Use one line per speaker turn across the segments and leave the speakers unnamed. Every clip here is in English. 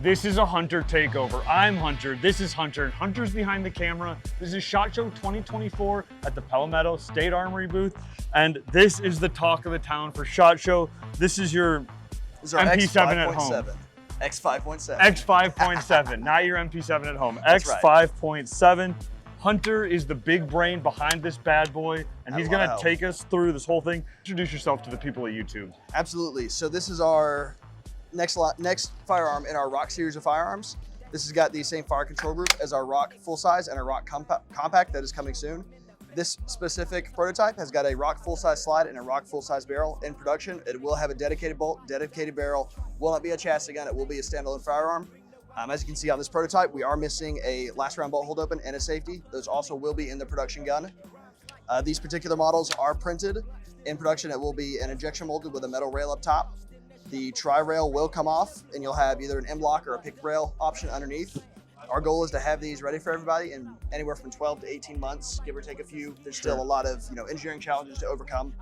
This is a Hunter takeover. I'm Hunter, this is Hunter. Hunter's behind the camera. This is SHOT Show 2024 at the Palmetto State Armory booth. And this is the talk of the town for SHOT Show. This is your MP7 at home.
X5.7.
X5.7, not your MP7 at home. X5.7. Hunter is the big brain behind this bad boy, and he's gonna take us through this whole thing. Introduce yourself to the people at YouTube.
Absolutely. So this is our next firearm in our Rock series of firearms. This has got the same fire control group as our Rock full size and our Rock compact that is coming soon. This specific prototype has got a Rock full size slide and a Rock full size barrel in production. It will have a dedicated bolt, dedicated barrel, will not be a chassis gun, it will be a standalone firearm. As you can see on this prototype, we are missing a last round bolt hold open and a safety. Those also will be in the production gun. These particular models are printed. In production, it will be an injection molded with a metal rail up top. The tri-rail will come off and you'll have either an M-lock or a pick rail option underneath. Our goal is to have these ready for everybody in anywhere from 12 to 18 months, give or take a few. There's still a lot of engineering challenges to overcome.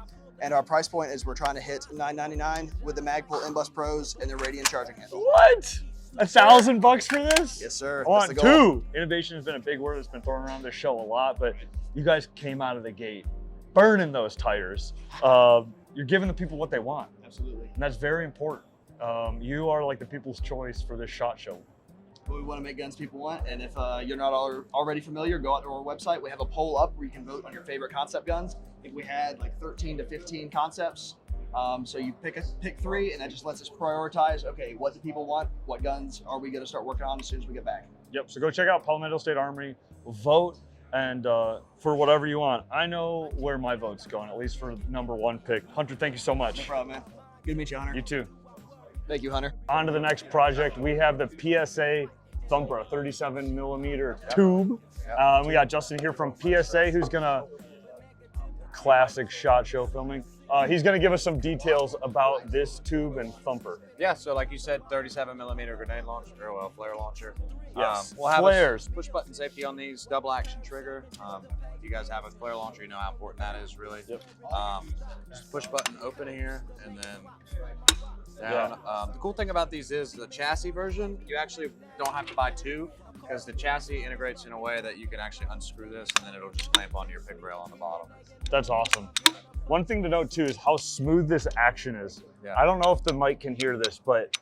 And our price point is we're trying to hit $999 with the Magpul M-Bus Pros and the Radiant charging handle.
What? $1,000 for this?
Yes, sir.
I want two. Innovation has been a big word that's been thrown around this show a lot, but you guys came out of the gate burning those tires. You're giving the people what they want.
Absolutely.
And that's very important. You are like the people's choice for this SHOT Show.
We want to make guns people want, and if you're not already familiar, go out to our website. We have a poll up where you can vote on your favorite concept guns. I think we had like 13 to 15 concepts. So you pick three, and that just lets us prioritize, okay, what do people want? What guns are we going to start working on as soon as we get back?
Yep, so go check out Palmetto State Armory, vote, and for whatever you want. I know where my vote's going, at least for #1 pick. Hunter, thank you so much.
No problem, man. Good to meet you, Hunter.
You too.
Thank you, Hunter.
On to the next project. We have the PSA Thumper, a 37mm tube. We got Justin here from PSA, who's gonna, classic SHOT Show filming. He's gonna give us some details about this tube and Thumper.
Yeah, so like you said, 37mm grenade launcher, or well, flare launcher.
Yes,
we'll have
flares.
Push button safety on these, double action trigger. If you guys have a flare launcher, you know how important that is, really.
Yep.
Just push button open here, and then down. Yeah. The cool thing about these is the chassis version, you actually don't have to buy two, because the chassis integrates in a way that you can actually unscrew this, and then it'll just clamp onto your pick rail on the bottom.
That's awesome. One thing to note too is how smooth this action is.
Yeah.
I don't know if the mic can hear this, but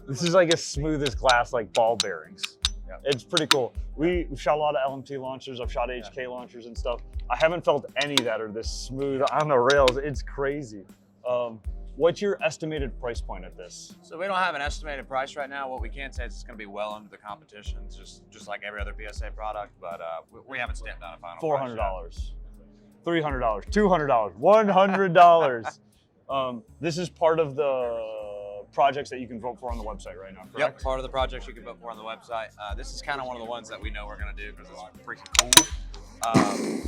this is like as smooth as glass, like ball bearings. Yeah. It's pretty cool. We've shot a lot of LMT launchers. I've shot HK launchers and stuff. I haven't felt any that are this smooth on the rails. It's crazy. What's your estimated price point at this?
So we don't have an estimated price right now. What we can say is it's going to be well under the competition, just like every other PSA product, but we haven't stamped down a final
$400.
price.
$300, $200, $100. This is part of the projects that you can vote for on the website right now, correct?
Yep, part of the projects you can vote for on the website. This is kind of one of the ones that we know we're going to do because it's freaking cool.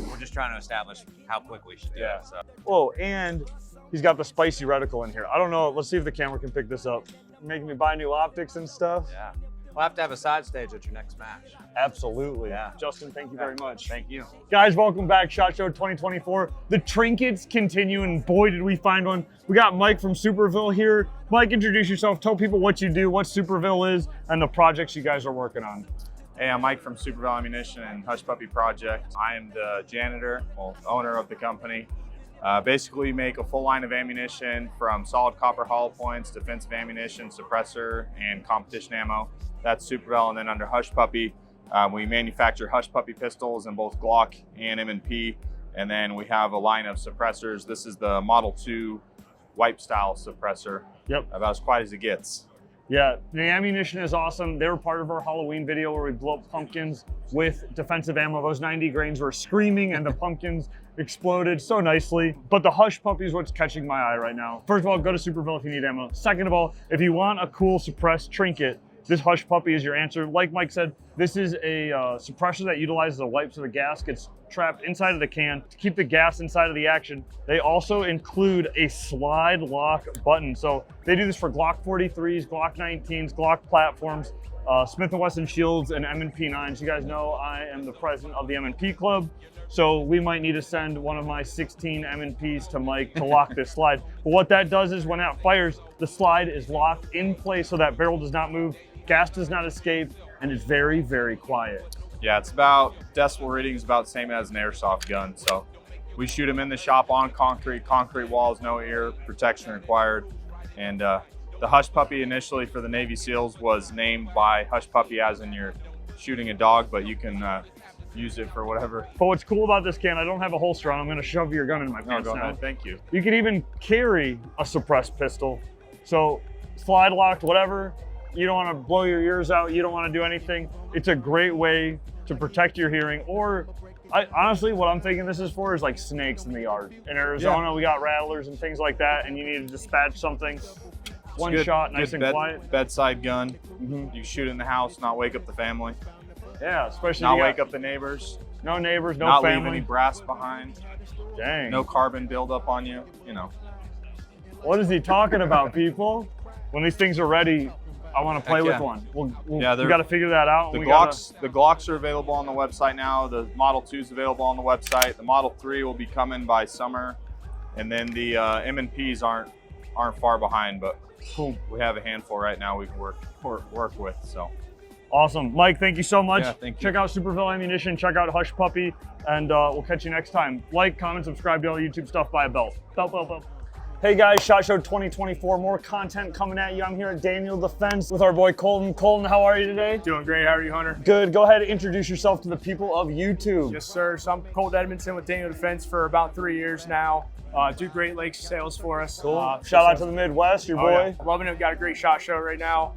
We're just trying to establish how quick we should do it. So.
Oh, and he's got the spicy reticle in here. I don't know, let's see if the camera can pick this up. Making me buy new optics and stuff.
Yeah. We'll have to have a side stage at your next match.
Absolutely.
Yeah.
Justin, thank you very much.
Thank you.
Guys, welcome back, SHOT Show 2024. The trinkets continue, and boy, did we find one. We got Mike from Superville here. Mike, introduce yourself. Tell people what you do, what Superville is, and the projects you guys are working on.
Hey, I'm Mike from Superville Ammunition and Hush Puppy Project. I am the janitor, well, owner of the company. Basically, we make a full line of ammunition from solid copper hollow points, defensive ammunition, suppressor, and competition ammo. That's Superville. And then under Hush Puppy, we manufacture Hush Puppy pistols in both Glock and M&P. And then we have a line of suppressors. This is the Model 2 wipe style suppressor.
Yep.
About as quiet as it gets.
Yeah, the ammunition is awesome. They were part of our Halloween video where we blew up pumpkins with defensive ammo. Those 90 grains were screaming and the pumpkins exploded so nicely. But the Hush Puppy is what's catching my eye right now. First of all, go to Superville if you need ammo. Second of all, if you want a cool suppressed trinket, this Hush Puppy is your answer. Like Mike said, This is a suppressor that utilizes a light so the gas gets trapped inside of the can to keep the gas inside of the action. They also include a slide lock button. So they do this for Glock 43s, Glock 19s, Glock platforms, Smith & Wesson Shields, and M&P 9s. You guys know I am the president of the M&P Club. So we might need to send one of my 16 M&Ps to Mike to lock this slide. But what that does is when that fires, the slide is locked in place so that barrel does not move, gas does not escape, and it's very, very quiet.
Yeah, it's about, decibel reading is about the same as an airsoft gun. So we shoot them in the shop on concrete walls, no ear protection required. And the Hush Puppy initially for the Navy SEALs was named by Hush Puppy as in you're shooting a dog, but you can use it for whatever.
But what's cool about this can, I don't have a holster on. I'm gonna shove your gun in my pants
Go
now.
ahead, thank you.
You can even carry a suppressed pistol. So slide locked, whatever. You don't want to blow your ears out. You don't want to do anything. It's a great way to protect your hearing. Or honestly, what I'm thinking this is for is like snakes in the yard. In Arizona, we got rattlers and things like that, and you need to dispatch something. One
Good,
shot, nice and quiet.
Bedside gun. You can shoot it in the house, not wake up the family.
Yeah, especially
Not wake up the neighbors.
No neighbors, no
not
family.
leave any brass behind.
Dang.
No carbon buildup on you, you know.
What is he talking about, people? When these things are ready, I want to play
Heck
with
yeah.
one. We
Yeah,
got to figure that out.
The Glocks are available on the website now. The Model 2 is available on the website. The Model 3 will be coming by summer, and then the M&Ps aren't far behind, but we have a handful right now we can work with. So
awesome, Mike. Thank you so much.
Yeah, thank you.
Check out Superville Ammunition. Check out Hush Puppy, and we'll catch you next time. Like, comment, subscribe to all the YouTube stuff. Buy a belt. Belt. Hey guys, SHOT Show 2024, more content coming at you. I'm here at Daniel Defense with our boy Colton. Colton, how are you today?
Doing great. How are you, Hunter?
Good. Go ahead and introduce yourself to the people of YouTube.
Yes, sir. So I'm Colt Edmondson with Daniel Defense for about 3 years now. Do Great Lakes sales for us.
Cool. Shout out to the Midwest, your boy.
Yeah. Loving it. Got a great SHOT Show right now.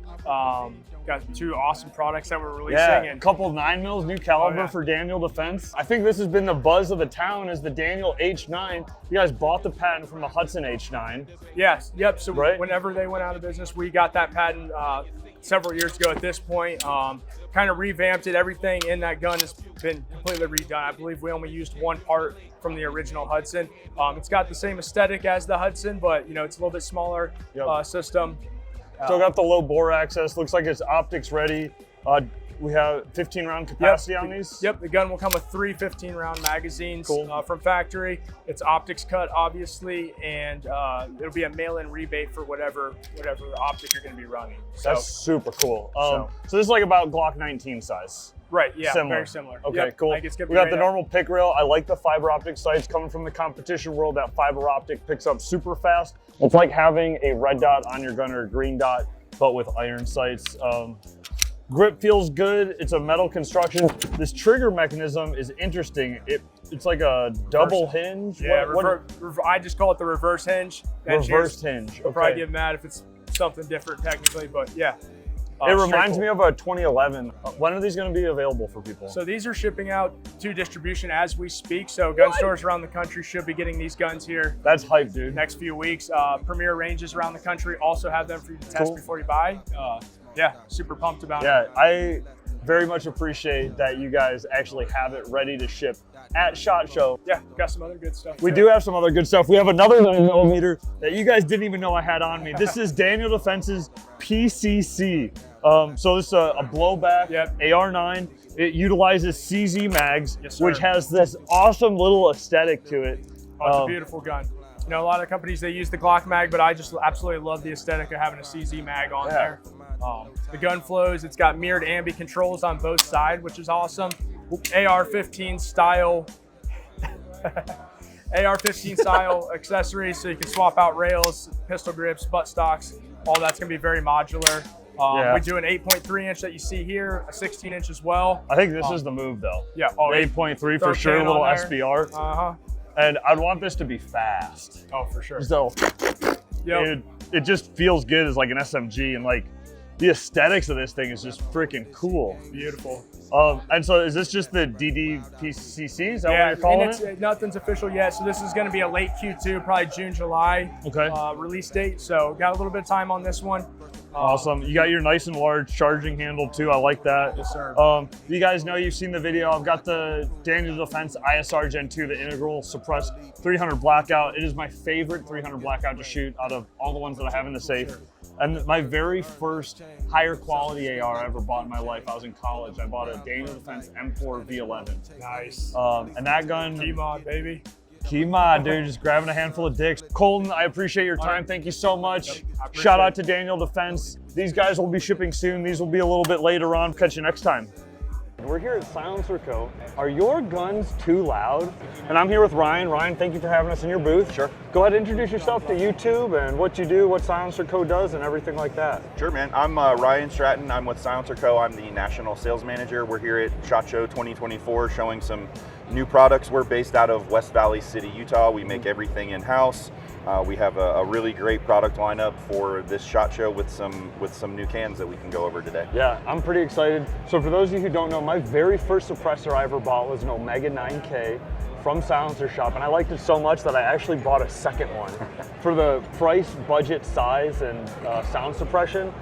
Got 2 awesome products that we're releasing.
Yeah, a
and
couple 9mm, new caliber for Daniel Defense. I think this has been the buzz of the town is the Daniel H9. You guys bought the patent from the Hudson H9.
Yes. Yep. So
Right.
whenever they went out of business, we got that patent several years ago at this point. Kind of revamped it. Everything in that gun has been completely redone. I believe we only used one part from the original Hudson. It's got the same aesthetic as the Hudson, but you know, it's a little bit smaller system.
Still got the low bore access. Looks like it's optics ready. We have 15 round capacity on these.
Yep, the gun will come with 3 15-round magazines from factory. It's optics cut, obviously, and it'll be a mail-in rebate for whatever optic you're going to be running. So,
That's super cool. So this is like about Glock 19 size.
right, yeah,
Similar.
very similar.
Okay,
Yep,
cool.
I think it's gonna
We
be
got
right
the
up.
normal pick rail. I like the fiber optic sights coming from the competition world. That fiber optic picks up super fast. It's like having a red dot on your gun or a green dot, but with iron sights. Grip feels good. It's a metal construction. This trigger mechanism is interesting. It's like a double hinge.
Yeah,
What-
I just call it the reverse hinge.
reverse hinge.
We'll probably
Okay.
get mad if it's something different technically, but yeah.
It reminds me of a 2011. When are these going to be available for people?
So these are shipping out to distribution as we speak. So gun stores around the country should be getting these guns here
That's hype, dude.
next few weeks. Premier ranges around the country also have them for you to test
Cool.
before you buy. Yeah, super pumped about it.
Yeah, I very much appreciate that you guys actually have it ready to ship at SHOT Show.
Yeah, got some other good stuff.
We
too.
do have some other good stuff. We have another 9mm that you guys didn't even know I had on me. This is Daniel Defense's PCC. So this is a blowback AR9. It utilizes CZ mags,
Yes, sir.
which has this awesome little aesthetic to it.
Oh, it's a beautiful gun. You know, a lot of companies, they use the Glock mag, but I just absolutely love the aesthetic of having a CZ mag on there. The gun flows. It's got mirrored ambi controls on both sides, which is awesome. AR-15 style AR-15 style accessories, so you can swap out rails, pistol grips, butt stocks. All that's going to be very modular. We do an 8.3 inch that you see here, a 16 inch as well.
I think this is the move, though.
Yeah,
8.3 for sure, a little SBR.
Uh-huh.
And I'd want this to be fast.
Oh, for sure.
So it just feels good as like an SMG, and like the aesthetics of this thing is just freaking cool.
Beautiful.
And so is this just the DDPCC? Is that what you're calling it?
Nothing's official yet. So this is going to be a late Q2, probably June, July release date. So got a little bit of time on this one.
Awesome. You got your nice and large charging handle too. I like that.
Yes, sir.
You guys know, you've seen the video. I've got the Daniel Defense ISR Gen 2, the integral suppressed 300 blackout. It is my favorite 300 blackout to shoot out of all the ones that I have in the safe. And my very first higher quality AR I ever bought in my life, I was in college. I bought a Daniel Defense M4 V11.
Nice.
And that gun,
T-mod, baby.
keep on, dude, just grabbing a handful of dicks. Colton, I appreciate your time. Thank you so much.
Yep, I appreciate
Shout out
it.
to Daniel Defense. These guys will be shipping soon. These will be a little bit later on. Catch you next time. We're here at SilencerCo. Are your guns too loud? And I'm here with Ryan. Ryan, thank you for having us in your booth.
Sure.
Go ahead and introduce yourself to YouTube and what you do, what SilencerCo does, and everything like that.
Sure, man. I'm Ryan Stratton. I'm with SilencerCo. I'm the national sales manager. We're here at SHOT Show 2024 showing some new products. We're based out of West Valley City, Utah. We make everything in-house. We have a really great product lineup for this SHOT Show with some new cans that we can go over today.
Yeah, I'm pretty excited. So for those of you who don't know, my very first suppressor I ever bought was an Omega 9K from Silencer Shop, and I liked it so much that I actually bought a second one. For the price, budget, size, and sound suppression,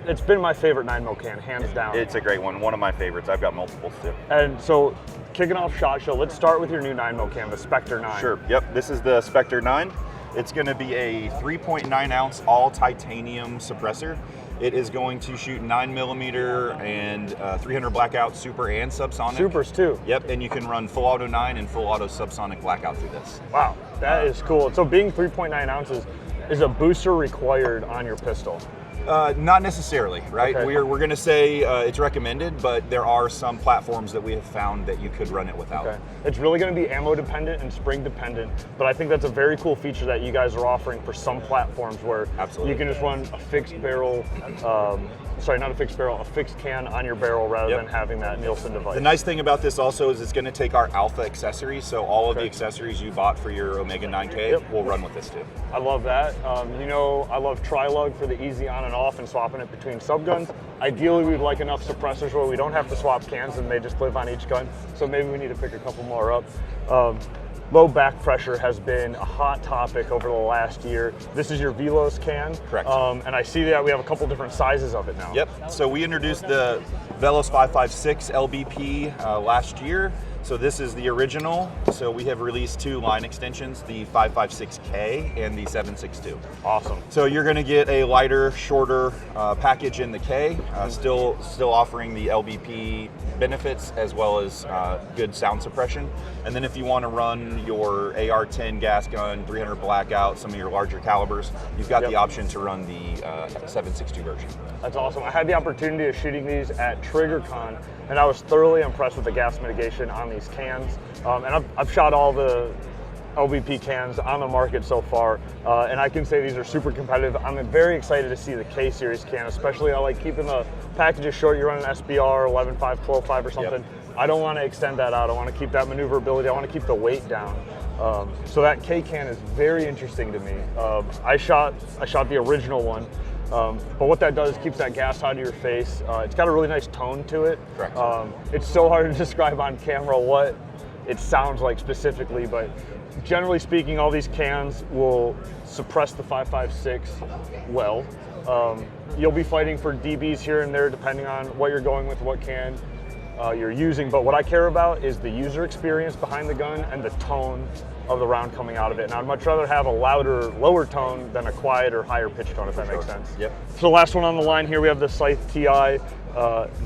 it's been my favorite 9mm can, hands down.
It's a great one of my favorites. I've got multiples too.
And so, kicking off SHOT Show, let's start with your new 9mm can, the Spectre 9.
Sure, yep, this is the Spectre 9. It's going to be a 3.9 ounce all titanium suppressor. It is going to shoot 9mm and 300 blackout super and subsonic.
Supers too.
Yep, and you can run full auto 9 and full auto subsonic blackout through this.
Wow, that is cool. So being 3.9 ounces, is a booster required on your pistol?
Not necessarily, right?
Okay.
We're going to say it's recommended, but there are some platforms that we have found that you could run it without.
Okay. It's really going to be ammo dependent and spring dependent, but I think that's a very cool feature that you guys are offering for some platforms where
Absolutely.
you can just run a fixed barrel, sorry, not a fixed barrel, a fixed can on your barrel rather than having that Nielsen device.
The nice thing about this also is it's going to take our alpha accessories, so all of the accessories you bought for your Omega 9K will run with this too.
I love that. You know, I love tri-lug for the easy on and off and swapping it between subguns. Ideally, we'd like enough suppressors where we don't have to swap cans and they just live on each gun. So maybe we need to pick a couple more up. Low back pressure has been a hot topic over the last year. This is your Velos can.
Correct.
And I see that we have a couple different sizes of it now.
Yep, so we introduced the Velos 556 LBP last year. So this is the original. So we have released two line extensions, the 556K and the 762.
Awesome.
So you're going to get a lighter, shorter package in the K, still offering the LBP benefits as well as good sound suppression. And then if you want to run your AR-10 gas gun, 300 blackout, some of your larger calibers, you've got the option to run the 762 version.
That's awesome. I had the opportunity of shooting these at TriggerCon, and I was thoroughly impressed with the gas mitigation on these cans. And I've shot all the LBP cans on the market so far, and I can say these are super competitive. I'm very excited to see the K-Series can, especially I like keeping the packages short. You run an SBR 11.5, 12.5 or something. Yep. I don't want to extend that out. I want to keep that maneuverability. I want to keep the weight down. So that K can is very interesting to me. I shot the original one. But what that does is keeps that gas out of your face. It's got a really nice tone to it.
Correct.
It's so hard to describe on camera what it sounds like specifically, but generally speaking, all these cans will suppress the 5.56 well. You'll be fighting for dBs here and there depending on what you're going with, what can you're using, but what I care about is the user experience behind the gun and the tone of the round coming out of it. And I'd much rather have a louder, lower tone than a quieter, higher pitch tone, if that makes sense.
Yep.
So the last one on the line here, we have the Scythe TI.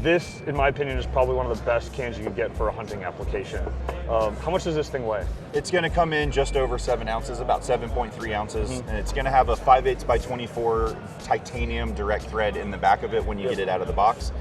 This, in my opinion, is probably one of the best cans you could get for a hunting application. How much does this thing weigh?
It's going to come in just over 7 ounces, about 7.3 ounces, and it's going to have a 5/8 by 24 titanium direct thread in the back of it when you get it out of the box.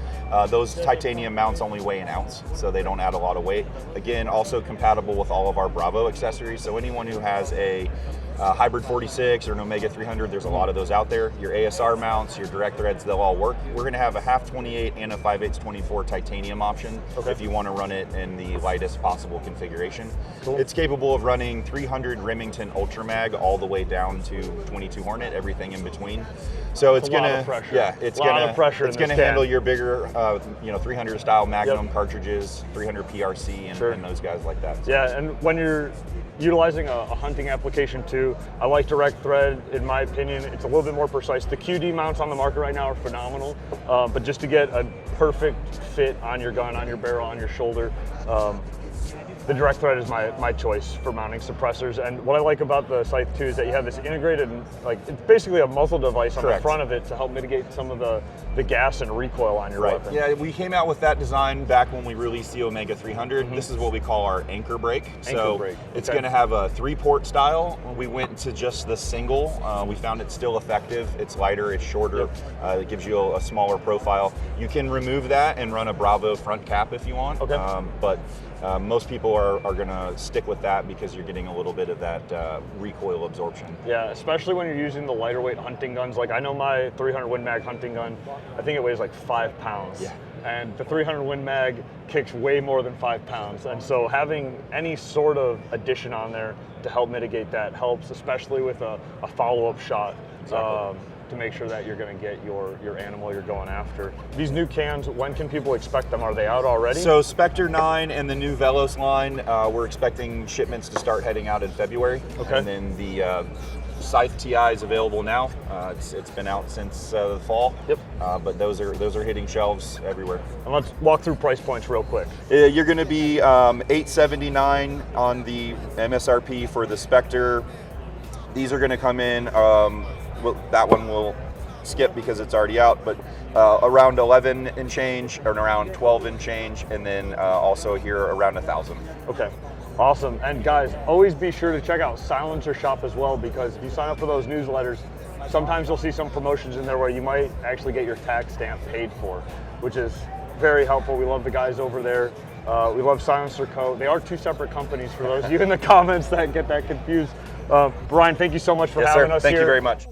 Those titanium mounts only weigh an ounce, so they don't add a lot of weight. Again, also compatible with all of our Bravo accessories, so anyone who has a Hybrid 46 or an Omega 300, there's a lot of those out there. Your ASR mounts, your direct threads, they'll all work. We're going to have a half 28 and a 5/8 24 titanium option if you want to run it in the lightest possible configuration.
Cool.
It's capable capable of running 300 Remington Ultra Mag all the way down to 22 Hornet, everything in between. So it's gonna, it's gonna handle your bigger, 300 style Magnum cartridges, 300 PRC, and those guys like that. So.
Yeah, and when you're utilizing a hunting application too, I like direct thread. In my opinion, it's a little bit more precise. The QD mounts on the market right now are phenomenal, but just to get a perfect fit on your gun, on your barrel, on your shoulder, the direct thread is my choice for mounting suppressors. And what I like about the Scythe too is that you have this integrated, like it's basically a muzzle device on the front of it to help mitigate some of the gas and recoil on your weapon.
Yeah, we came out with that design back when we released the Omega 300. This is what we call our anchor brake. It's going to have a 3-port style. We went to just the single. We found it still effective. It's lighter, it's shorter. It gives you a smaller profile. You can remove that and run a Bravo front cap if you want. But most people are going to stick with that because you're getting a little bit of that recoil absorption.
Yeah, especially when you're using the lighter weight hunting guns. Like I know my 300 Win Mag hunting gun, I think it weighs like 5 pounds. Yeah. And the 300 Win Mag kicks way more than 5 pounds. And so having any sort of addition on there to help mitigate that helps, especially with a follow-up shot. To make sure that you're going to get your animal you're going after. These new cans, when can people expect them? Are they out already?
So Spectre 9 and the new Velos line, we're expecting shipments to start heading out in February. And then the Scythe TI is available now. It's been out since the fall. But those are hitting shelves everywhere.
And let's walk through price points real quick.
You're going to be $879 on the MSRP for the Spectre. These are going to come in. That one will skip because it's already out, but around 11 and change, or around 12 and change, and then also here around 1,000.
Okay, awesome. And guys, always be sure to check out Silencer Shop as well, because if you sign up for those newsletters, sometimes you'll see some promotions in there where you might actually get your tax stamp paid for, which is very helpful. We love the guys over there. We love SilencerCo. They are 2 separate companies for those of you in the comments that get that confused. Brian, thank you so much for having us here.
Thank you very much.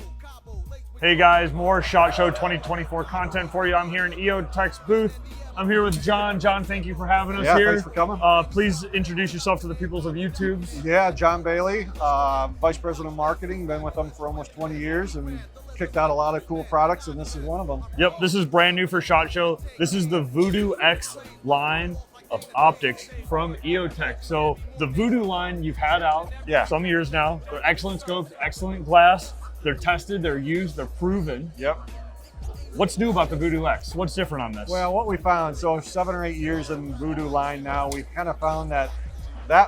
Hey guys, more SHOT Show 2024 content for you. I'm here in EOTech's booth. I'm here with John. John, thank you for having us here.
Thanks for coming.
Please introduce yourself to the peoples of YouTube.
Yeah, John Bailey, Vice President of Marketing. Been with them for almost 20 years and kicked out a lot of cool products, and this is one of them.
Yep, this is brand new for SHOT Show. This is the Voodoo X line of optics from EOTech. So the Voodoo line you've had out some years now. They're excellent scopes, excellent glass. They're tested, they're used, they're proven.
Yep.
What's new about the Voodoo X? What's different on this?
Well, what we found, so 7 or 8 years in Voodoo line now, we've kind of found that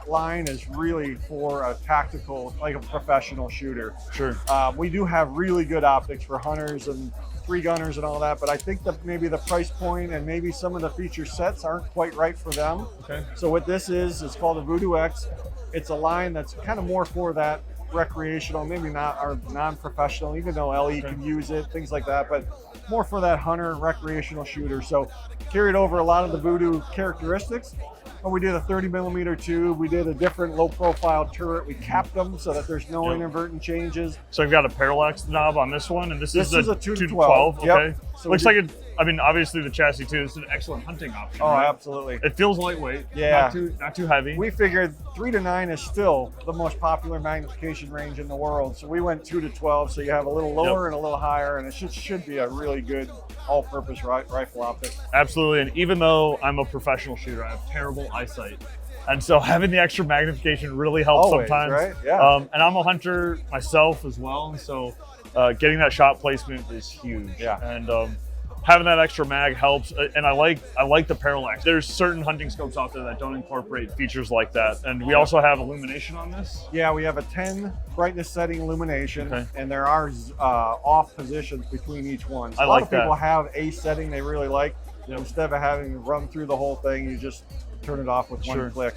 line is really for a tactical, like a professional shooter.
Sure.
We do have really good optics for hunters and 3-gunners and all that, but I think that maybe the price point and maybe some of the feature sets aren't quite right for them.
Okay.
So what this is, it's called the Voodoo X. It's a line that's kind of more for that recreational, maybe not our non-professional, even though LE can use it, things like that, but more for that hunter recreational shooter. So carried over a lot of the Voodoo characteristics. But we did a 30mm tube. We did a different low-profile turret. We capped them so that there's no inadvertent changes.
So you've got a parallax knob on this one, and this is
a 2 to 12.
Okay.
Yep. So
looks like it. I mean, obviously the chassis too. It's an excellent hunting option.
Oh,
right?
absolutely.
It feels lightweight.
Yeah.
Not too heavy.
We figured 3 to 9 is still the most popular magnification range in the world. So we went 2 to 12. So you have a little lower and a little higher, and it should be a really good all-purpose rifle optic.
Absolutely. And even though I'm a professional shooter, I have terrible eyesight. And so having the extra magnification really helps sometimes.
Right? Yeah.
And I'm a hunter myself as well. And so getting that shot placement is huge.
Yeah.
And having that extra mag helps. And I like the parallax. There's certain hunting scopes out there that don't incorporate features like that. And we also have illumination on this.
Yeah, we have a 10 brightness setting illumination, and there are off positions between each one. So a lot of people have a setting they really like. Instead of having to run through the whole thing, you just turn it off with one click.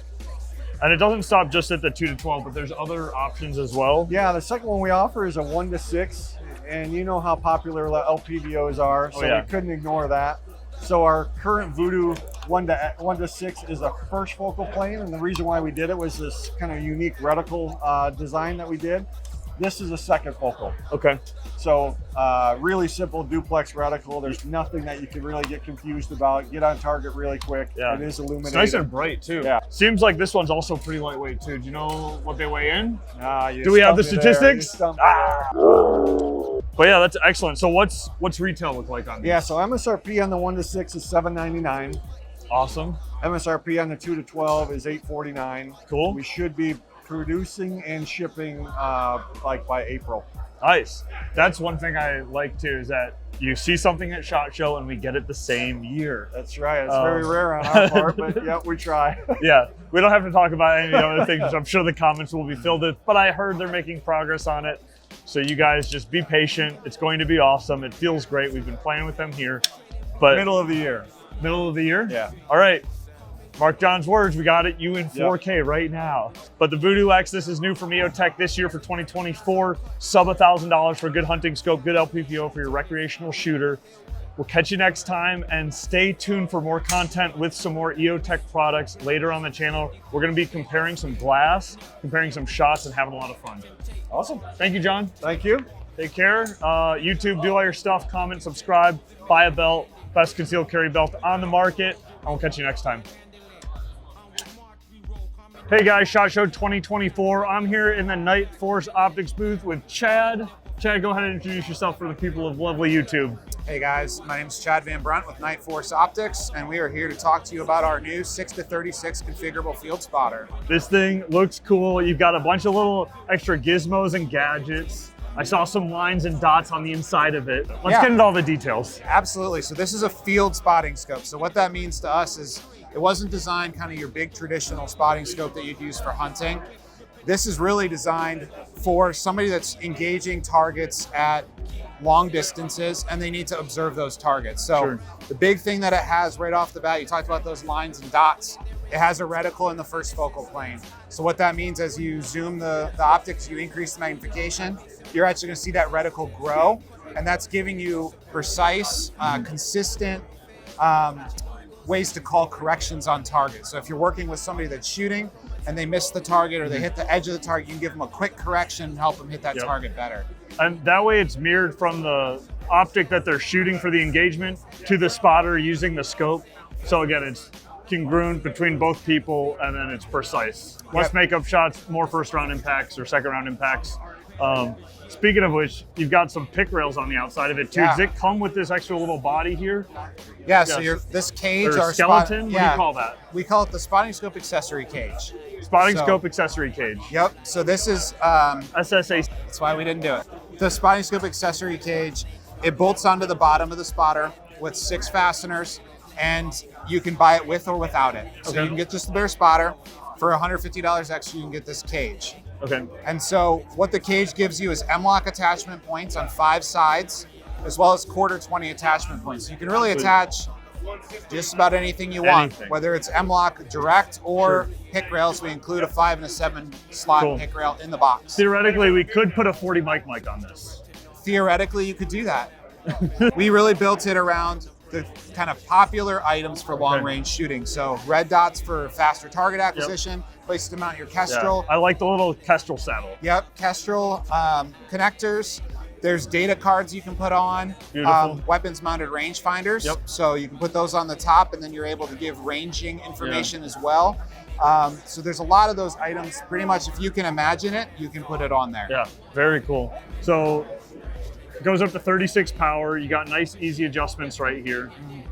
And it doesn't stop just at the 2 to 12, but there's other options as well.
Yeah, the second one we offer is a 1 to 6, and you know how popular LPVOs are, so we couldn't ignore that. So our current Voodoo 1 to 6 is a first focal plane, and the reason why we did it was this kind of unique reticle design that we did. This is a second focal.
Okay.
So really simple duplex reticle. There's nothing that you can really get confused about. Get on target really quick.
Yeah.
It is illuminated.
It's nice and bright too.
Yeah.
Seems like this one's also pretty lightweight too. Do you know what they weigh in?
You
Do we have the
stumped me there. You
statistics?
stumped me there.
But yeah, that's excellent. So what's retail look like on these?
Yeah, so MSRP on the 1 to 6 is $7.99.
Awesome.
MSRP on the 2 to 12 is $8.49.
Cool.
We should be producing and shipping like by April.
Nice. That's one thing I like too, is that you see something at SHOT Show and we get it the same year.
That's right. It's very rare on our part, but yeah, we try.
Yeah, we don't have to talk about any other things, which I'm sure the comments will be filled with, but I heard they're making progress on it. So you guys just be patient. It's going to be awesome. It feels great. We've been playing with them here. But
Middle of the year.
Middle of the year?
Yeah.
All right. Mark John's words, we got it, you in 4K right now. But the Voodoo X, this is new from EOTech this year for 2024. Sub $1,000 for a good hunting scope, good LPPO for your recreational shooter. We'll catch you next time, and stay tuned for more content with some more EOTech products later on the channel. We're gonna be comparing some glass, comparing some shots, and having a lot of fun. Awesome. Thank you, John.
Thank you.
Take care. YouTube, do all your stuff, comment, subscribe, buy a belt, best concealed carry belt on the market, and we'll catch you next time. Hey guys, SHOT Show 2024. I'm here in the NightForce optics booth with Chad. Chad, go ahead and introduce yourself for the people of lovely YouTube.
Hey guys, my name is Chad Van Brunt with NightForce Optics, and we are here to talk to you about our new 6 to 36 configurable field spotter.
This thing looks cool. You've got a bunch of little extra gizmos and gadgets. I saw some lines and dots on the inside of it. Let's get into all the details.
Absolutely. So this is a field spotting scope. So what that means to us is it wasn't designed kind of your big traditional spotting scope that you'd use for hunting. This is really designed for somebody that's engaging targets at long distances and they need to observe those targets. So the big thing that it has right off the bat, you talked about those lines and dots, it has a reticle in the first focal plane. So what that means as you zoom the optics, you increase the magnification, you're actually gonna see that reticle grow, and that's giving you precise, consistent ways to call corrections on target. So if you're working with somebody that's shooting and they miss the target or they hit the edge of the target, you can give them a quick correction and help them hit that target better.
And that way it's mirrored from the optic that they're shooting for the engagement to the spotter using the scope. So again, it's congruent between both people, and then it's precise. Less makeup shots, more first round impacts or second round impacts. Speaking of which, you've got some pick rails on the outside of it too. Does it come with this extra little body here?
Yeah, so this cage,
or
our
skeleton, what do you call that?
We call it the spotting scope accessory cage.
Spotting scope accessory cage.
Yep, so this is,
SSA.
that's why we didn't do it. The spotting scope accessory cage, it bolts onto the bottom of the spotter with 6 fasteners, and you can buy it with or without it. So you can get just the bare spotter. For $150 extra, you can get this cage.
Okay.
And so what the cage gives you is M-lock attachment points on 5 sides, as well as quarter 20 attachment points. So you can really attach just about anything you want, whether it's M-lock direct or pick rails. We include a 5 and a 7 slot pick rail in the box.
Theoretically, we could put a 40 mic on this.
Theoretically, you could do that. We really built it around the kind of popular items for long range shooting. So red dots for faster target acquisition, places to mount your Kestrel.
I like the little Kestrel saddle.
Yep, Kestrel connectors. There's data cards you can put on, weapons mounted rangefinders. So you can put those on the top, and then you're able to give ranging information as well. So there's a lot of those items. Pretty much if you can imagine it, you can put it on there.
Yeah, very cool. So it goes up to 36 power. You got nice, easy adjustments right here.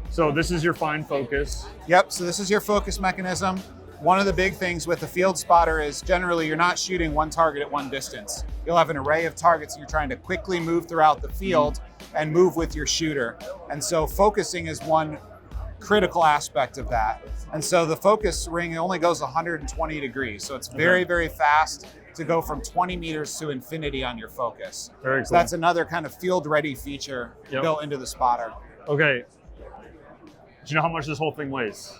So this is your fine focus.
Yep, so this is your focus mechanism. One of the big things with a field spotter is generally you're not shooting one target at one distance. You'll have an array of targets and you're trying to quickly move throughout the field and move with your shooter. And so focusing is one critical aspect of that. And so the focus ring only goes 120 degrees. So it's very, very fast to go from 20 meters to infinity on your focus.
Very cool.
So that's another kind of field-ready feature built into the spotter.
Okay. Do you know how much this whole thing weighs?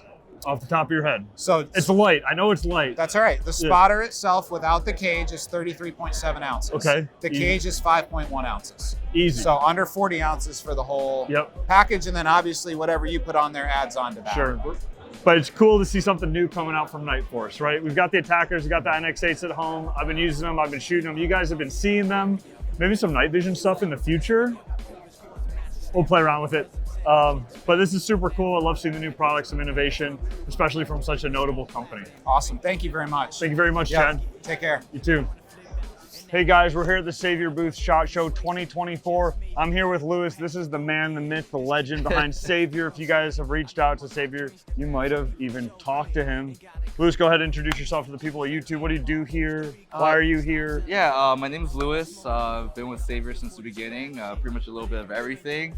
Off the top of your head.
So
it's light. I know it's light.
That's all right. The spotter itself without the cage is 33.7 ounces.
Okay.
The cage is 5.1 ounces.
Easy.
So under 40 ounces for the whole package, and then obviously whatever you put on there adds on to that.
Sure. But it's cool to see something new coming out from NightForce, right? We've got the attackers, we've got the NX8s at home. I've been using them, I've been shooting them. You guys have been seeing them. Maybe some night vision stuff in the future. We'll play around with it. But this is super cool. I love seeing the new products and innovation, especially from such a notable company.
Awesome. Thank you very much.
Thank you very much,
Yeah,
Chad.
take care.
You too. Hey guys, we're here at the Savior booth, SHOT Show 2024. I'm here with Lewis. This is the man, the myth, the legend behind Savior. If you guys have reached out to Savior, you might have even talked to him. Lewis, go ahead and introduce yourself to the people at YouTube. What do you do here? Why are you here?
Yeah, my name is Lewis. I've been with Savior since the beginning, pretty much a little bit of everything.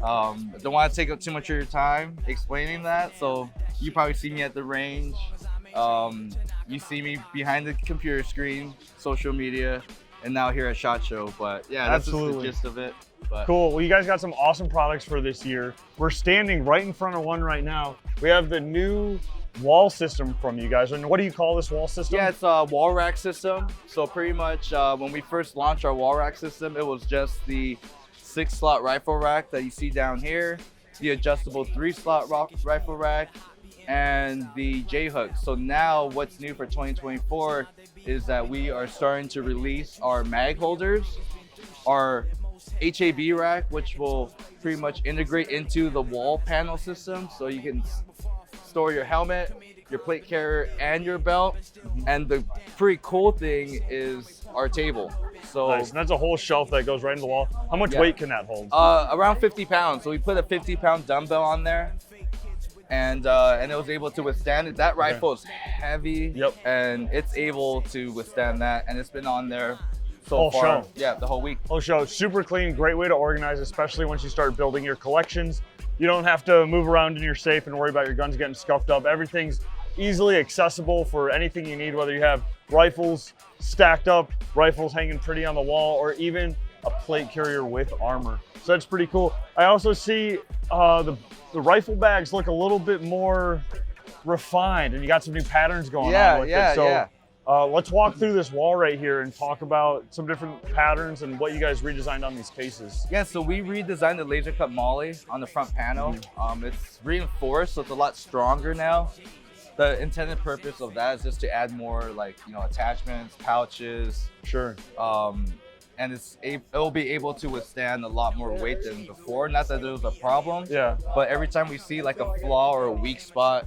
I don't want to take up too much of your time explaining that, so you probably see me at the range. You see me behind the computer screen, social media, and now here at SHOT Show. But yeah, that's just the gist of it. But
Cool. Well, you guys got some awesome products for this year. We're standing right in front of one right now. We have the new wall system from you guys. And what do you call this wall system?
yeah, it's a wall rack system. So pretty much when we first launched our wall rack system, it was just the 6-slot rifle rack that you see down here, the adjustable 3-slot rifle rack, and the J-hook. So now what's new for 2024 is that we are starting to release our mag holders, our HAB rack, which will pretty much integrate into the wall panel system. So you can store your helmet, your plate carrier, and your belt. And the pretty cool thing is our table. So
Nice. And that's a whole shelf that goes right into the wall. How much weight can that hold?
around 50 pounds. So we put a 50-pound dumbbell on there. And it was able to withstand it. That rifle is heavy, and it's able to withstand that. And it's been on there so
Whole
far.
show.
Yeah, the whole week.
Whole show, super clean, great way to organize, especially once you start building your collections. You don't have to move around in your safe and worry about your guns getting scuffed up. Everything's easily accessible for anything you need, whether you have rifles stacked up, rifles hanging pretty on the wall, or even a plate carrier with armor. So that's pretty cool. I also see the rifle bags look a little bit more refined, and you got some new patterns going on with it. So let's walk through this wall right here and talk about some different patterns and what you guys redesigned on these cases.
Yeah, so we redesigned the laser cut molly on the front panel. It's reinforced, so it's a lot stronger now. The intended purpose of that is just to add more, like, you know, attachments, pouches.
Sure.
And it'll be able to withstand a lot more weight than before. Not that there was a problem.
Yeah.
But every time we see like a flaw or a weak spot,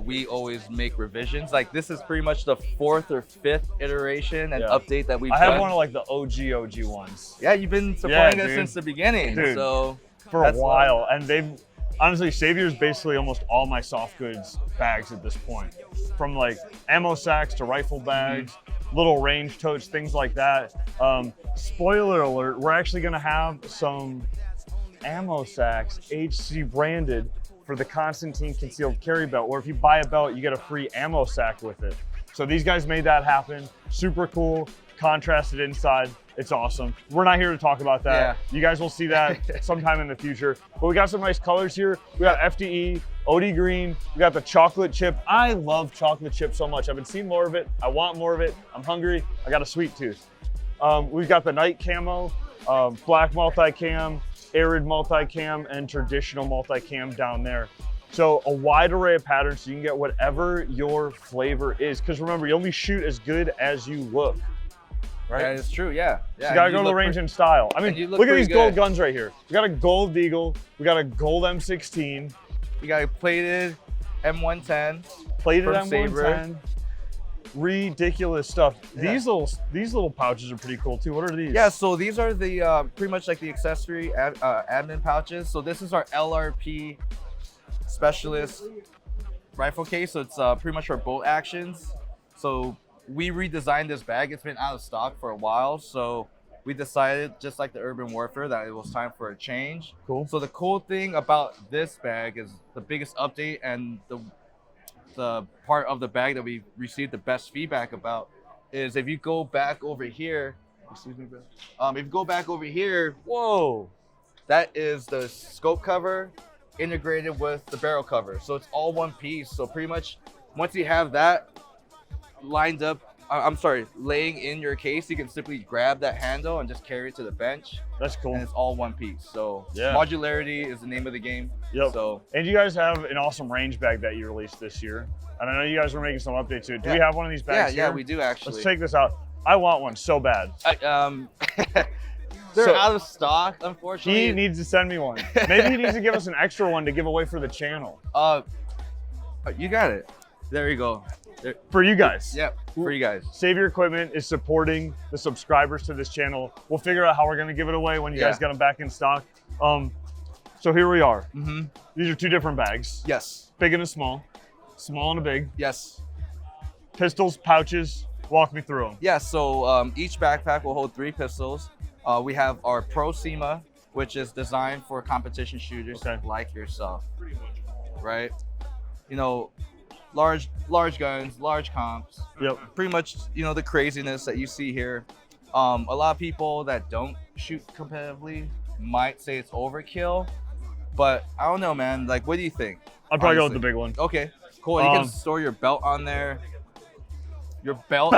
we always make revisions. Like this is pretty much the 4th or 5th iteration and update that we've done.
I have one of like the OG ones.
Yeah, you've been supporting us since the beginning.
Dude,
so
for a while. And they've, honestly, Savior's basically almost all my soft goods bags at this point. From like ammo sacks to rifle bags, little range totes, things like that. Spoiler alert, we're actually gonna have some ammo sacks, HC branded, for the Constantine concealed carry belt, where if you buy a belt, you get a free ammo sack with it. So these guys made that happen. Super cool, contrasted inside. It's awesome. We're not here to talk about that. Yeah. You guys will see that sometime in the future. But we got some nice colors here. We got FDE, OD green, we got the chocolate chip. I love chocolate chip so much. I've been seeing more of it. I want more of it. I'm hungry. I got a sweet tooth. We've got the night camo, black multicam, arid multicam, and traditional multicam down there. So a wide array of patterns so you can get whatever your flavor is. Because remember, you only shoot as good as you look. Right?
That is true, yeah.
So you gotta go to the range in style. I mean, look at these gold guns right here. We got a gold Deagle, we got a gold M16.
We got a plated M110.
Plated M110. Ridiculous stuff. Yeah. These little pouches are pretty cool too. What are these?
Yeah, so these are the pretty much like the accessory admin pouches. So this is our LRP specialist rifle case. So it's pretty much our bolt actions. So we redesigned this bag. It's been out of stock for a while, so we decided, just like the Urban Warfare, that it was time for a change.
Cool.
So the cool thing about this bag is the biggest update and the part of the bag that we received the best feedback about is if you go back over here, excuse me, bro. If you go back over here, whoa, that is the scope cover integrated with the barrel cover. So it's all one piece. So pretty much once you have that lined up I'm sorry, laying in your case, you can simply grab that handle and just carry it to the bench.
That's cool.
And it's all one piece. So
Yeah.
modularity is the name of the game.
Yep.
So
And you guys have an awesome range bag that you released this year. And I know you guys were making some updates to it. Do we have one of these bags here?
yeah, we do actually.
Let's take this out. I want one so bad.
They're
So-
out of stock, unfortunately.
He needs to send me one. Maybe he needs to give us an extra one to give away for the channel.
You got it. There you go.
For you guys.
Yep, for you guys.
Savior Equipment is supporting the subscribers to this channel. We'll figure out how we're gonna give it away when you guys get them back in stock. So here we are.
Mm-hmm.
These are two different bags.
Yes.
Big and a small and a big.
Yes.
Pistols, pouches, walk me through them.
Yeah, so each backpack will hold 3 pistols. We have our Pro SEMA, which is designed for competition shooters like yourself, right? You know, large guns, large comps.
Yep.
Pretty much, you know, the craziness that you see here. A lot of people that don't shoot competitively might say it's overkill, but I don't know, man. Like, what do you think?
I'd probably go with
honestly?
the big one.
Okay, cool. You can store your belt on there. Your belt,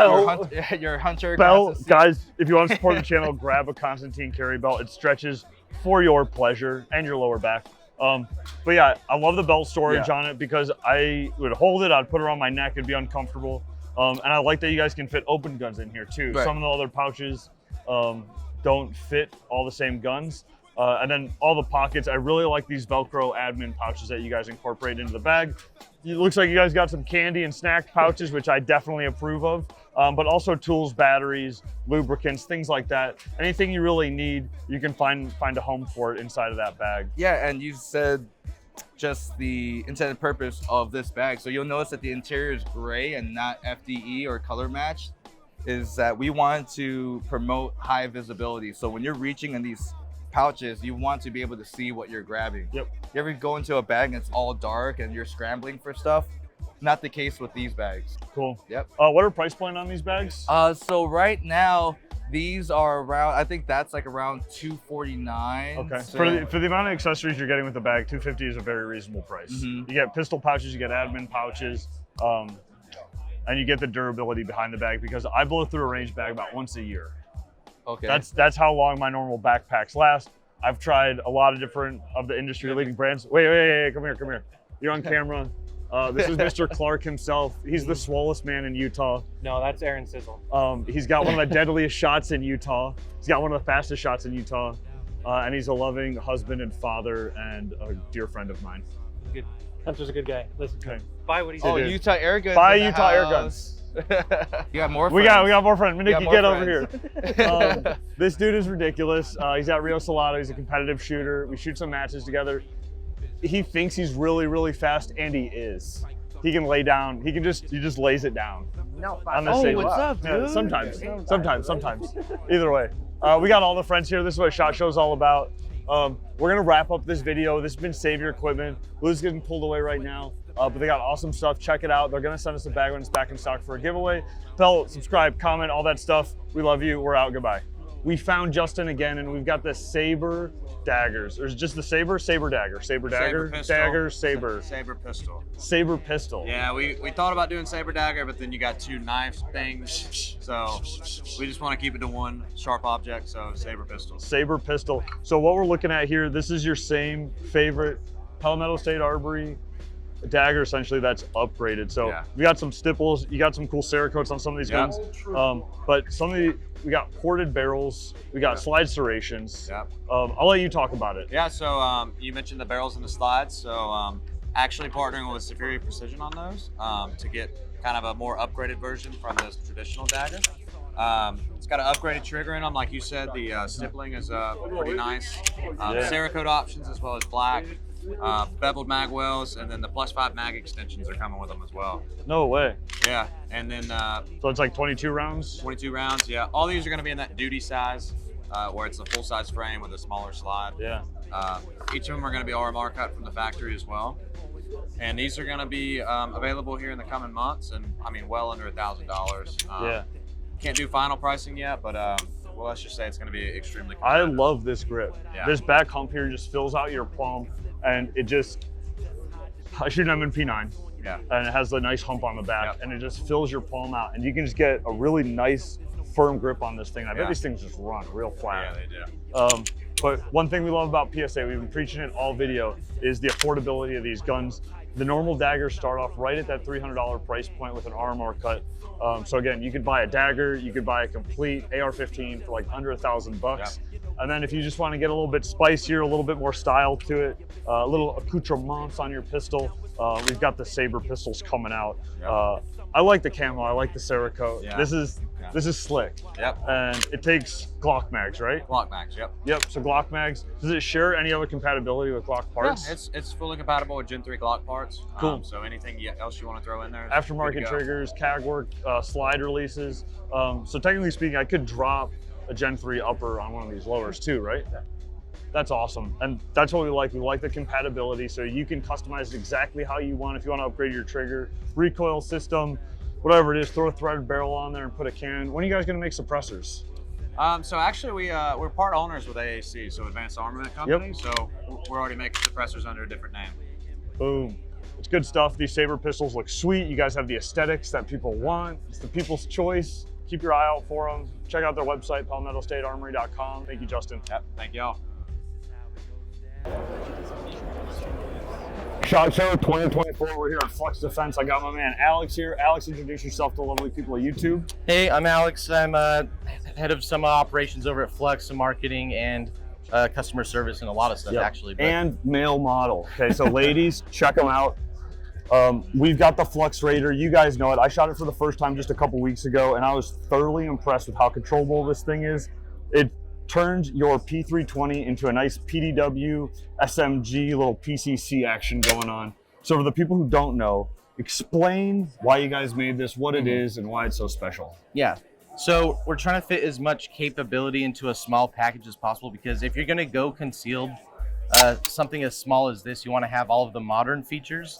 your hunter
belt,
consistency.
guys. If you want to support the channel, grab a Constantine carry belt. It stretches for your pleasure and your lower back. But yeah, I love the belt storage on it because I would hold it, I'd put it around my neck, it'd be uncomfortable. And I like that you guys can fit open guns in here too.
Right.
Some of the other pouches don't fit all the same guns. And then all the pockets, I really like these Velcro admin pouches that you guys incorporate into the bag. It looks like you guys got some candy and snack pouches, which I definitely approve of, but also tools, batteries, lubricants, things like that. Anything you really need, you can find a home for it inside of that bag.
Yeah, and you said just the intended purpose of this bag. So you'll notice that the interior is gray and not FDE or color matched, is that we want to promote high visibility. So when you're reaching in these pouches, you want to be able to see what you're grabbing.
Yep.
You ever go into a bag and it's all dark and you're scrambling for stuff? Not the case with these bags.
Cool.
Yep.
What are price point on these bags?
So right now, these are around, I think that's like around $249.
Okay.
So,
For the amount of accessories you're getting with the bag, $250 is a very reasonable price.
Mhm.
You get pistol pouches, you get admin pouches, and you get the durability behind the bag because I blow through a range bag about once a year.
okay.
That's how long my normal backpacks last. I've tried a lot of different of the industry leading brands. Wait, come here. You're on camera. This is Mr. Clark himself. He's the swollest man in Utah.
No, that's Aaron Sizzle.
He's got one of the deadliest shots in Utah. He's got one of the fastest shots in Utah. And he's a loving husband and father and a dear friend of mine.
Good. Hunter's a good guy. Listen to
Okay.
him. Buy what he
Oh,
said.
Utah Air Guns.
Buy
in the
Utah Air
house.
Guns.
You got more friends.
We got more friends.
You
Nikki,
got more
get over here.
friends.
This dude is ridiculous. He's at Rio Salado. He's a competitive shooter. We shoot some matches together. He thinks he's really, really fast, and he is. He can lay down. He just lays it down.
No,
On the
oh,
same-
what's up,
Yeah,
dude?
sometimes. Either way. We got all the friends here. This is what SHOT Show's all about. We're gonna wrap up this video. This has been Savior Equipment. Lou's getting pulled away right now, but they got awesome stuff. Check it out. They're gonna send us a bag when it's back in stock for a giveaway. Bell, subscribe, comment, all that stuff. We love you. We're out. Goodbye. We found Justin again, and we've got the Saber daggers. There's just the Saber dagger, Saber dagger,
pistol.
dagger, Saber,
Saber pistol.
Saber pistol.
Yeah, we thought about doing saber dagger, but then you got 2 knife things. So we just want to keep it to one sharp object, so saber pistol.
Saber pistol. So what we're looking at here, this is your same favorite Palmetto State Armory dagger, essentially, that's upgraded. So
Yeah.
we got some stipples, you got some cool Cerakotes on some of these
Yeah.
guns. But some of the, we got ported barrels, we got slide serrations.
Yeah.
I'll let you talk about it.
Yeah, so you mentioned the barrels and the slides. So actually partnering with Superior Precision on those to get kind of a more upgraded version from this traditional dagger. It's got an upgraded trigger in them, like you said. The stippling is pretty nice. Cerakote options as well as black. Beveled mag wells, and then the +5 mag extensions are coming with them as well.
No way.
Yeah, and then
So it's like 22 rounds?
22 rounds. Yeah, all these are going to be in that duty size, where it's a full-size frame with a smaller slide.
Yeah.
Each of them are going to be RMR cut from the factory as well. And these are going to be available here in the coming months, and I mean, well under $1,000.
Yeah.
Can't do final pricing yet, but well, let's just say it's going to be extremely
I
competitive.
love this grip.
Yeah.
This back hump here just fills out your palm, and it just, I shoot them in P9.
Yeah.
And it has a nice hump on the back,
Yep.
and it just fills your palm out, and you can just get a really nice firm grip on this thing. I bet
Yeah.
these things just run real flat.
Yeah, they do.
But one thing we love about PSA, we've been preaching it all video, is the affordability of these guns. The normal daggers start off right at that $300 price point with an Armory cut. So again, you could buy a dagger, you could buy a complete AR-15 for like under $1,000. And then if you just want to get a little bit spicier, a little bit more style to it, a little accoutrements on your pistol, we've got the saber pistols coming out. I like the camo, I like the SilencerCo.
Yeah.
This is slick.
Yep.
And it takes Glock mags, right?
Glock mags, yep.
Yep, so Glock mags. Does it share any other compatibility with Glock parts?
Yeah, it's fully compatible with Gen 3 Glock parts.
Cool.
So anything else you want to throw in there?
Aftermarket triggers, CAG work, slide releases. So technically speaking, I could drop a Gen 3 upper on one of these lowers too, right? Yeah. That's awesome. And that's what we like. We like the compatibility, so you can customize it exactly how you want. If you want to upgrade your trigger, recoil system, whatever it is, throw a threaded barrel on there and put a cannon. When are you guys going to make suppressors?
So actually we're part owners with AAC, so Advanced Armament Company.
Yep.
So we're already making suppressors under a different name.
Boom. It's good stuff. These saber pistols look sweet. You guys have the aesthetics that people want. It's the people's choice. Keep your eye out for them. Check out their website, palmettostatearmory.com. Thank you, Justin.
Yep. Thank y'all.
SHOT Show 2024. We're here at Flux Defense. I got my man Alex here. Alex, introduce yourself to the lovely people at YouTube.
Hey, I'm Alex. I'm head of some operations over at Flux, some marketing and customer service and a lot of stuff actually. But...
And male model. Okay, so ladies, check them out. We've got the Flux Raider. You guys know it. I shot it for the first time just a couple weeks ago, and I was thoroughly impressed with how controllable this thing is. It turned your P320 into a nice PDW, SMG, little PCC action going on. So for the people who don't know, explain why you guys made this, what it is, and why it's so special.
Yeah. So we're trying to fit as much capability into a small package as possible, because if you're going to go concealed, something as small as this, you want to have all of the modern features.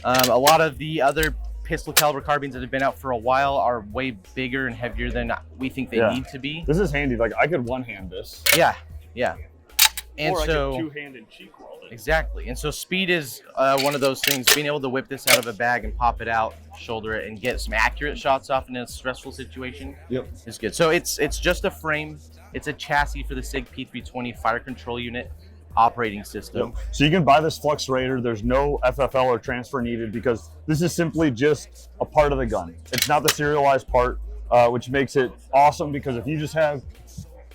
A lot of the other pistol caliber carbines that have been out for a while are way bigger and heavier than we think they need to be.
This is handy. Like, I could one-hand this.
Yeah, yeah. And
or
so,
I could two-hand and cheek weld it.
Exactly. And so speed is one of those things. Being able to whip this out of a bag and pop it out, shoulder it, and get some accurate shots off in a stressful situation is good. So it's just a frame. It's a chassis for the SIG P320 fire control unit operating system.
So you can buy this Flux Raider. There's no FFL or transfer needed, because this is simply just a part of the gun. It's not the serialized part, which makes it awesome, because if you just have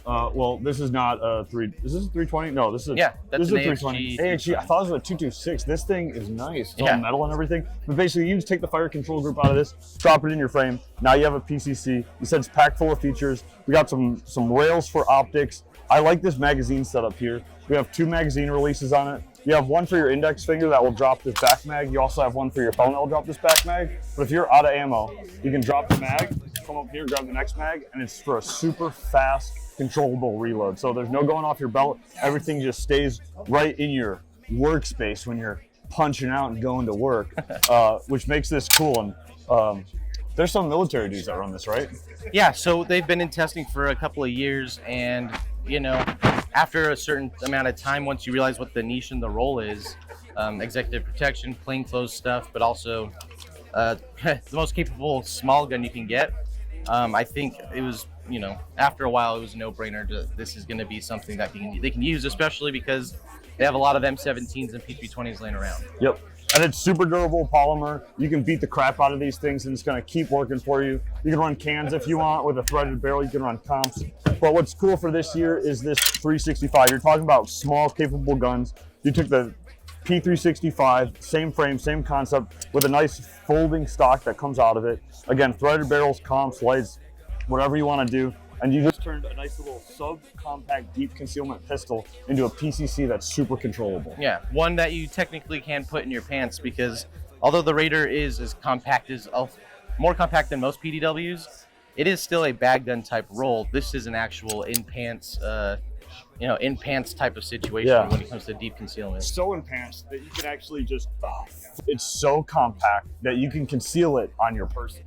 well, this is not a is this a 320? No, this is a,
that's
this is
an
a 320. AHG. I thought it was a 226. This thing is nice. It's all metal and everything. But basically, you just take the fire control group out of this, drop it in your frame. Now you have a PCC. You said it's packed full of features. We got some rails for optics. I like this magazine setup here. We have 2 magazine releases on it. You have one for your index finger that will drop this back mag. You also have one for your phone that will drop this back mag. But if you're out of ammo, you can drop the mag, come up here, grab the next mag, and it's for a super fast, controllable reload. So there's no going off your belt. Everything just stays right in your workspace when you're punching out and going to work, which makes this cool. And there's some military dudes that run this, right?
Yeah, so they've been in testing for a couple of years, and you know, after a certain amount of time, once you realize what the niche and the role is, executive protection, plainclothes stuff, but also the most capable small gun you can get, I think it was, you know, after a while, it was a no-brainer. This is going to be something that they can use, especially because they have a lot of M17s and P320s laying around.
Yep. And it's super durable polymer. You can beat the crap out of these things, and it's going to keep working for you. You can run cans if you want with a threaded barrel. You can run comps. But what's cool for this year is this 365. You're talking about small, capable guns. You took the P365, same frame, same concept, with a nice folding stock that comes out of it. Again, threaded barrels, comps, lights, whatever you want to do. And you just turned a nice little sub-compact deep concealment pistol into a PCC that's super controllable.
Yeah, one that you technically can put in your pants, because although the Raider is as compact as more compact than most PDWs, it is still a bag gun type roll. This is an actual in pants type of situation when it comes to deep concealment.
So in pants that you can actually just, it's so compact that you can conceal it on your person.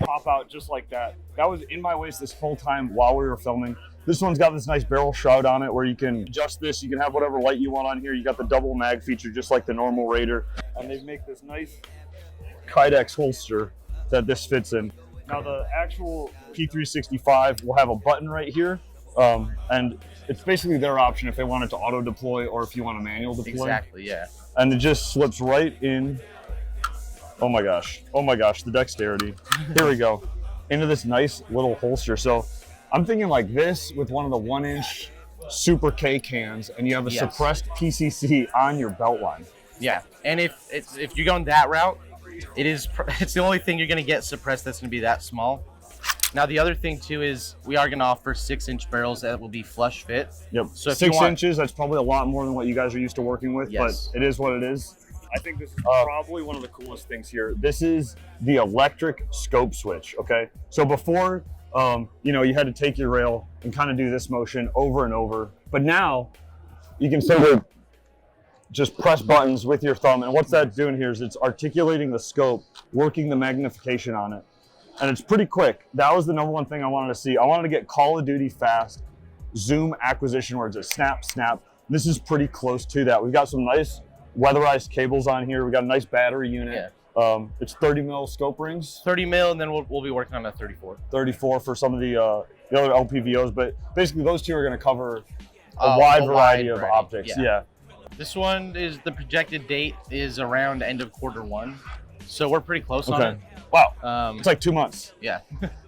pop out just like that. That was in my waist this whole time while we were filming. This one's got this nice barrel shroud on it where you can adjust this. You can have whatever light you want on here. You got the double mag feature just like the normal Raider. And they make this nice Kydex holster that this fits in. Now the actual P365 will have a button right here. And it's basically their option if they want it to auto deploy or if you want a manual deploy.
Exactly, yeah.
And it just slips right in. Oh my gosh, the dexterity. Here we go, into this nice little holster. So I'm thinking like this with one of the 1-inch Super K cans, and you have a suppressed PCC on your belt line.
Yeah, and if you're going that route, it's the only thing you're gonna get suppressed that's gonna be that small. Now the other thing too is we are gonna offer 6-inch barrels that will be flush fit.
Yep.
So if
6 inches, that's probably a lot more than what you guys are used to working with, but it is what it is. I think this is probably one of the coolest things here. This is the electric scope switch, okay? So before, you know, you had to take your rail and kind of do this motion over and over, but now you can sort of just press buttons with your thumb, and what's that doing here is it's articulating the scope, working the magnification on it, and it's pretty quick. That was the #1 thing I wanted to see. I wanted to get Call of Duty fast zoom acquisition where it's a snap, snap. This is pretty close to that. We've got some nice weatherized cables on here. We got a nice battery unit. Yeah. It's 30 mil scope rings.
30 mil, and then we'll be working on a 34.
34 for some of the other LPVOs, but basically those two are going to cover a wide variety of optics. Yeah.
This one is the projected date is around end of Q1, so we're pretty close on it.
Wow. It's like 2 months.
Yeah.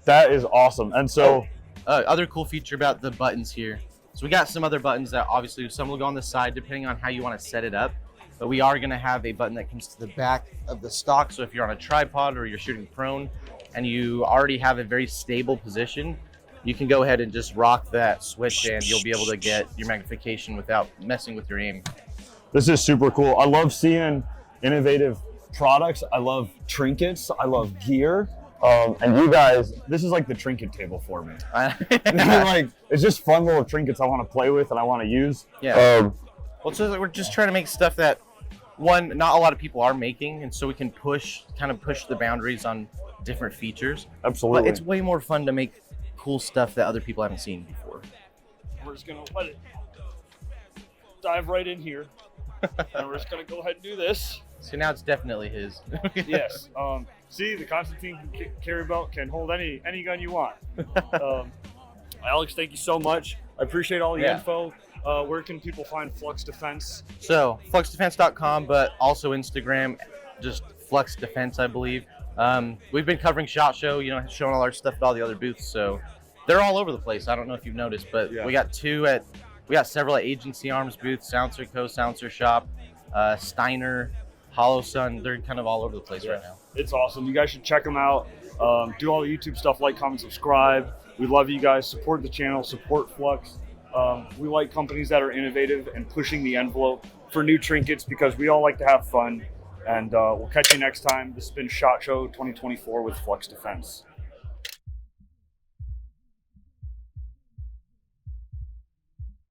That is awesome. And so,
other cool feature about the buttons here. So we got some other buttons that obviously some will go on the side depending on how you want to set it up. But we are going to have a button that comes to the back of the stock. So if you're on a tripod or you're shooting prone and you already have a very stable position, you can go ahead and just rock that switch and you'll be able to get your magnification without messing with your aim.
This is super cool. I love seeing innovative products. I love trinkets. I love gear. And you guys, this is like the trinket table for me. Like, it's just fun little trinkets I want to play with and I want to use.
Yeah. Well, so we're just trying to make stuff that, one, not a lot of people are making, and so we can push the boundaries on different features.
Absolutely.
But it's way more fun to make cool stuff that other people haven't seen before.
We're just gonna let it dive right in here, and we're just gonna go ahead and do this.
So now it's definitely his.
Yes. See, the Constantine carry belt can hold any gun you want. Alex, thank you so much. I appreciate all the info. Where can people find Flux Defense?
So fluxdefense.com, but also Instagram, just Flux Defense, I believe. We've been covering SHOT Show, you know, showing all our stuff at all the other booths. So they're all over the place. I don't know if you've noticed, but we got several at Agency Arms booths, SilencerCo, Silencer Shop, Steiner, Hollow Sun. They're kind of all over the place right now.
It's awesome. You guys should check them out. Do all the YouTube stuff, like, comment, subscribe. We love you guys. Support the channel, support Flux. We like companies that are innovative and pushing the envelope for new trinkets because we all like to have fun. And we'll catch you next time. This has been SHOT Show 2024 with Flux Defense.